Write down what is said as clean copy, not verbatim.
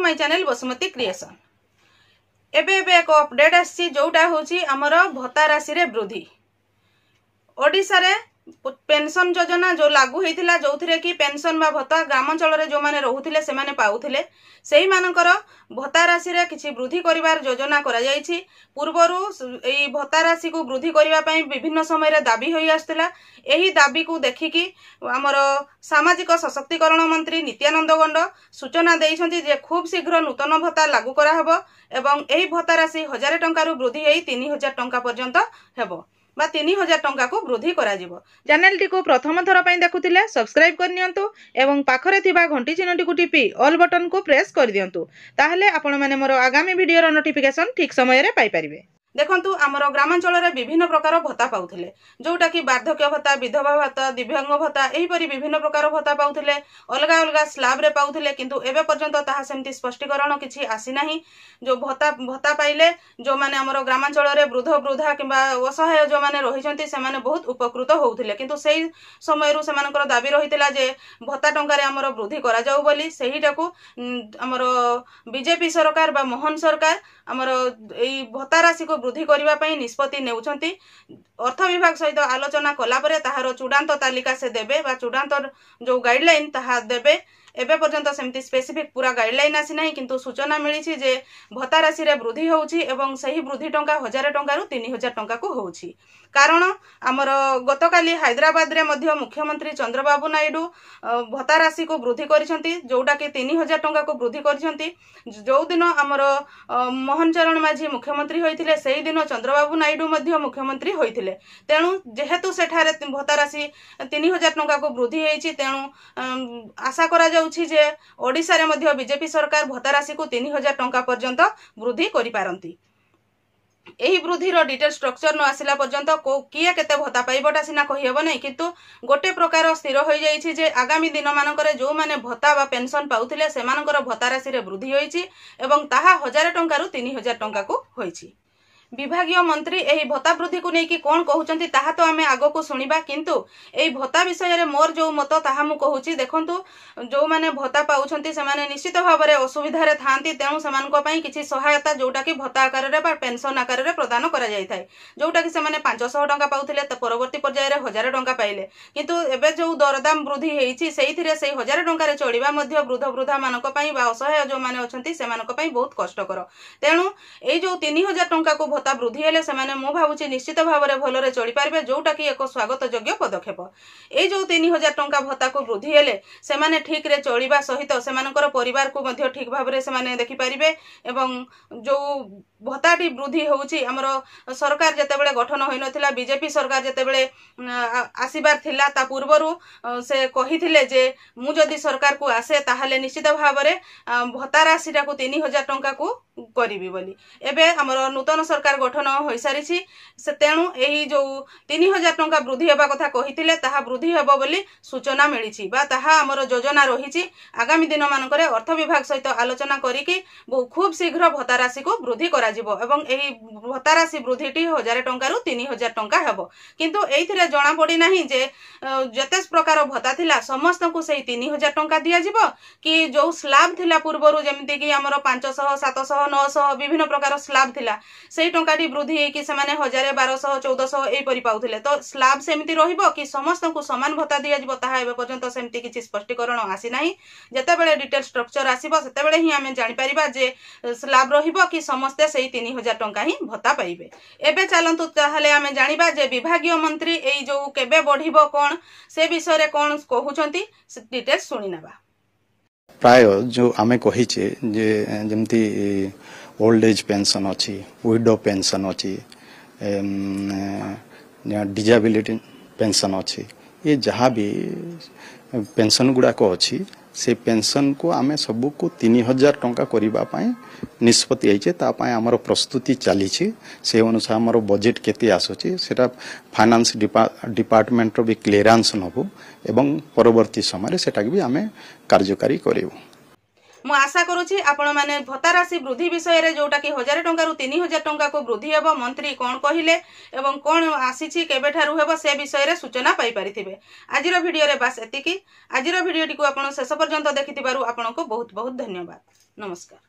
My channel Basumati creation. एबे एक update आसी जोटा होची हमर भत्ता राशि रे वृद्धि। ओडिसा रे पेंशन योजना जो लागू होइथिला जोथिरे कि पेंशन बा भत्ता ग्रामांचल रे जो माने रहुथिले से माने पाउथिले सेही मानकर भत्ता राशि रे किछि वृद्धि करिवार योजना करा जायछि। पूर्वरु एई भत्ता राशि को वृद्धि करिवा पई विभिन्न समय रे दाबी होई आस्थिला। एही दाबी को देखिकी हमर सामाजिक सशक्तिकरण मंत्री नित्यानंद गंड सूचना देइछन्ति जे खूब शीघ्र नूतन भत्ता लागू करा हबो एवं एही भत्ता राशि 1000 टंका रु वृद्धि होई 3000 टंका पर्यंत हेबो बा 3000 टंका को वृद्धि करा जिवो। चैनल टी को प्रथम थर पई देखुथिले सब्सक्राइब कर नियंतु एवं पाखरे थिबा घंटी चिन्हटी को टिपी ऑल बटन को प्रेस कर दियंतु ताहले आपण माने मोर आगामी वीडियो रो नोटिफिकेशन ठीक समय रे पाई परिबे। देखंतु आमर ग्रामांचल रे विभिन्न प्रकार भत्ता पाउथिले जोटा कि वार्धक्य भत्ता, विधवा भत्ता, दिव्यांग भत्ता एही परि विभिन्न प्रकार भत्ता पाउथिले। अलगा अलगा स्लैब रे पाउथिले किंतु एबे पर्यंत ताहा सेमति स्पष्टीकरण किछि आसी नाही। जो भत्ता पाइले जो माने हमर ग्रामांचल रे वृद्ध वृद्धा किबा असहाय जो माने रहिसंती से माने बहुत उपकृत होउथिले किंतु सेही समय रु सेमानकर दाबी रहितला जे भत्ता टंका रे हमर वृद्धि करा जाउ बोली। सेहीटाकू हमर बीजेपी सरकार बा मोहन सरकार हमर एई भत्ता राशि को वृद्धि करबा पई निष्पत्ति नेउछंती। अर्थ विभाग सहित आलोचना कला परे ताहार चूड़ांत तालिका से देबे बा चूड़ांत जो गाइडलाइन ताहा देबे। एबे पर्यंत सेमती स्पेसिफिक पूरा गाइडलाइन आसी नाही किंतु सूचना मिली छि जे भत्ता राशि रे वृद्धि होउछि एवं सही वृद्धि टंका 1000 टंका रु 3000 टंका को होउछि। कारण हमर गतकाली हैदराबाद रे मध्य मुख्यमंत्री चंद्रबाबू नायडू भत्ता राशि को वृद्धि करिसंती जोटा कि 3000 टंका को वृद्धि करिसंती। जो दिन हमर मोहन चरण माझी मुख्यमंत्री होइथिले सेही दिन चंद्रबाबू नायडू मध्य मुख्यमंत्री होइथिले। तेणु जेहेतु सेठारे भत्ता राशि 3000 टंका को वृद्धि हेछि तेणु आशा करा जाउछि जे ओडिसा रे मध्य बीजेपी सरकार भत्ता राशि को 3000 टंका पर्यंत वृद्धि करि पारंती। एही वृद्धि रो डिटेल स्ट्रक्चर न आसिला पर्यंत को किए केते भत्ता पाइबटा सिना कहि हेबो नै किंतु गोटे प्रकार स्थिर होई जाइछि जे आगामी दिन मानकरे जो माने भत्ता बा पेंशन पाउथिले सेमानकर भत्ता राशि रे वृद्धि होइछि एवं ताहा 1000 टंका रु 3000 टंका को होइछि। विभागीय मंत्री एही भत्ता वृद्धि को नेकी कोन कहउचंती ताहा तो आमे आगो को सुनिबा किंतु एही भत्ता विषय रे मोर जो मत ताहा मु कहउची। देखंतु जो माने भत्ता पाउछंती से माने निश्चित भाव रे असुविधा रे थांती तेणु सेमानको पई किछि सहायता जोटा कि भत्ता आकार रे बा पेंशन आकार रे प्रदान करा जाय थाय जोटा कि से माने 500 टंका पाउथिले त परवर्ती पर्याय रे 1000 टंका पाइले किंतु एबे जो दरदाम वृद्धि हेइची सेहिथिरे सेही 1000 टंका रे चढ़िबा मध्य वृद्ध वृद्धा मानको पई बा असहाय जो माने अछंती सेमानको पई बहुत कष्टकर। तेणु एई जो 3000 टंका को भत्ता वृद्धि हेले सेमाने मो भाबुची निश्चित भाव रे भलो रे चढ़ी पारबे जोटा कि एक स्वागत योग्य पदक्षेप। एई जो 3000 टंका भत्ता को वृद्धि हेले सेमाने ठीक रे चढ़ीबा सहित सेमानकर परिवार को मध्य ठीक भाव रे सेमाने देखि पारिबे एवं जो भत्ताटी वृद्धि होउची हमर सरकार जतेबेले गठन होई नथिला बीजेपी सरकार जतेबेले आसीबार थिला ता पूर्वरु से कहिथिले जे मु जदी सरकार को आसे ताहाले निश्चित भाव रे भत्ता राशिटा को 3000 टंका को करिवि बोली। एबे हमर नूतन सरकार गठन होई सारिछि से तेणु एही जो 3000 टंका वृद्धि हेबा कथा कहिथिले ताहा वृद्धि हेबो बोली सूचना मिलिछि बा ताहा हमर योजना रहिछि। आगामी दिन मानकरे अर्थ विभाग सहित आलोचना करिकि खूब शीघ्र भत्ता राशि को वृद्धि करा जिवो एवं एही भत्ता राशि वृद्धिटी 1000 टंका रु 3000 टंका हेबो किंतु एइथिरे जणा पड़ी नाही जे जते प्रकार भत्ता थिला समस्त को सेही 3000 टंका दिया जिवो कि जो स्लैब थिला पूर्वरु जेमति कि हमर 500 700 900 विभिन्न प्रकार स्लैब थिला सेही टंकाटी वृद्धि हे कि सेमाने 1000 1200 1400 एई परि पाउथिले तो स्लैब सेमति रहिबो कि समस्त को समान भत्ता दिया जिवो ताहा एबे पर्यंत सेमति किछि स्पष्टीकरण आसी नाही। जेतेबेले डिटेल स्ट्रक्चर आसीबो सेतेबेले ही आमे जानि परिबा जे स्लैब रहिबो कि समस्त सेही 3000 टंका ही भत्ता पाइबे। एबे चलंतु ताहाले आमे जानिबा जे विभागीय मंत्री एई जो केबे बढ़िबो कोन से विषय रे कोन कहउचंती डिटेल सुनि नेबा। प्राय जो आमे कहिचे जे जेमती ओल्ड एज पेंशन अच्छी विडो पेंशन अच्छी डिजेबिलिटी पेंशन अच्छी ये जहाँ भी पेंशन गुड़ाक अच्छी से पेंशन को आमे सबू को 3000 टंका करने निष्पत्ति आइए आमर प्रस्तुति चली से अनुसार आमर बजेट केते आसुची सेटा फाइनेंस डिपार्टमेंट भी क्लीयरेंस नबू एवं परवर्ती समय सेटा भी आमे कार्यकारी करिवु। ମୁଁ ଆଶା କରୁଛି ଆପଣମାନେ ଭତ୍ତା ରାଶି ବୃଦ୍ଧି ବିଷୟରେ ଯୋଉଟା କି 1000 ଟଙ୍କାରୁ 3000 ଟଙ୍କାକୁ ବୃଦ୍ଧି ହେବ ମନ୍ତ୍ରୀ କ'ଣ କହିଲେ ଏବଂ କ'ଣ ଆସିଛି କେବେଠାରୁ ହେବ ସେ ବିଷୟରେ ସୂଚନା ପାଇପାରିଥିବେ। ଆଜିର ଭିଡ଼ିଓରେ ବାସ୍ ଏତିକି। ଆଜିର ଭିଡ଼ିଓଟିକୁ ଆପଣ ଶେଷ ପର୍ଯ୍ୟନ୍ତ ଦେଖିଥିବାରୁ ଆପଣଙ୍କୁ ବହୁତ ବହୁତ ଧନ୍ୟବାଦ। ନମସ୍କାର।